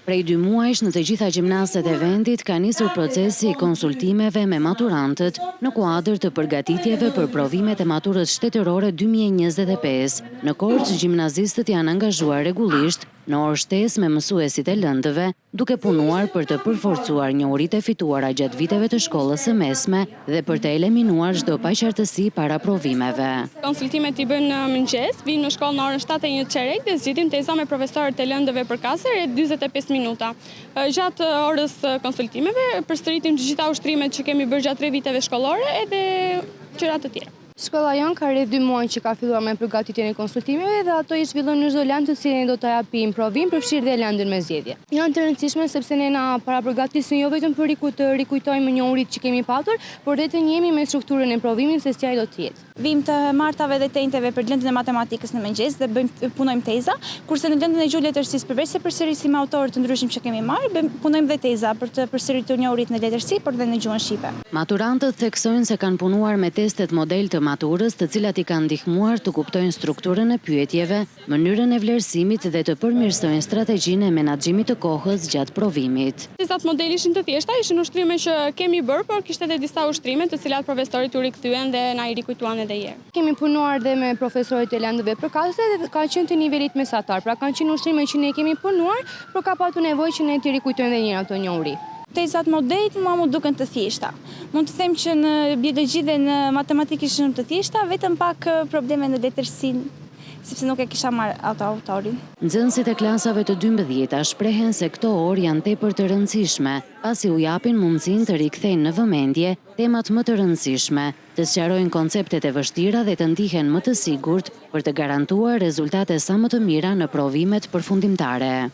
Prej 2 muajsh në të gjitha gjimnaset e vendit ka nisur procesi i konsultimeve me maturantët në kuadër të përgatitjeve për provimet e maturës shtetërore 2025. Në Korçë, gjimnazistët janë angazhuar rregullisht në orë shtesë me mësuesit e lëndëve, duke punuar për të përforcuar njohuritë e fituara gjatë viteve të shkollës së mesme dhe për të eliminuar çdo paqartësi para provimeve. Konsultimet i bën në mëngjes, vijmë në shkollë në orën 7:01 dhe zgjitim teza me profesorët e lëndëve përkatëse 45 minuta. Gjatë orës konsultimeve përsëritim të gjitha ushtrimet që kemi bërë gjatë 3 viteve shkollore edhe gjëra të tjera. Shkolla jonë ka rreth 2 muaj që ka filluar me përgatitjen e konsultimeve dhe ato i zhvillojnë në çdo lëndë të cilën do ta japim provim, përfshirë dhe lëndën me zgjedhje. Janë të rëndësishme sepse ne na paraprogatisim jo vetëm për të rikujtojmë njohuritë që kemi patur, por dhe të njihemi me strukturën e provimit se si ai do të jetë. Vim të martave dhe tenteve për lëndën e matematikës në mëngjes dhe punojmë teza, kurse në lëndën e gjuhë letërsisë përveç se përsërisim autorë të ndryshëm që kemi marrë, punojmë dhe teza për të përsëritur njohuritë në letërsi, por dhe në gjuhën shqipe. Maturantët theksojnë se kanë punuar me testet model të maturës, të cilat i kanë ndihmuar të kuptojnë strukturën e pyetjeve, mënyrën e vlerësimit dhe të përmirësojnë strategjinë e menaxhimit të kohës gjatë provimit. Testat model ishin të thjeshta, ishin ushtrime që kemi bërë, por kishte edhe disa ushtrime të cilat profesorit u rikthyen dhe na i rikujtuan edhe herë. Kemi punuar dhe me profesorët e lëndëve përkatëse dhe kanë qenë të nivelit mesatar, pra kanë qenë ushtrime që ne kemi punuar, por ka patur nevojë që ne t'i rikujtojmë edhe njëra ato njohuri. Tezat model mu duken të thjeshta. Mund të them që në biologji dhe në matematikë ishin të thjeshta, vetëm pak probleme në letërsinë, sepse nuk e kisha marrë ato autorin. Nxënësit e klasave të 12-ta shprehen se këto orë janë tepër të rëndësishme, pasi u japin mundësinë të rikthejnë në vëmendje temat më të rëndësishme, të sqarojnë konceptet e vështira dhe të ndihen më të sigurt për të garantuar rezultate sa më të mira në provimet përfundimtare.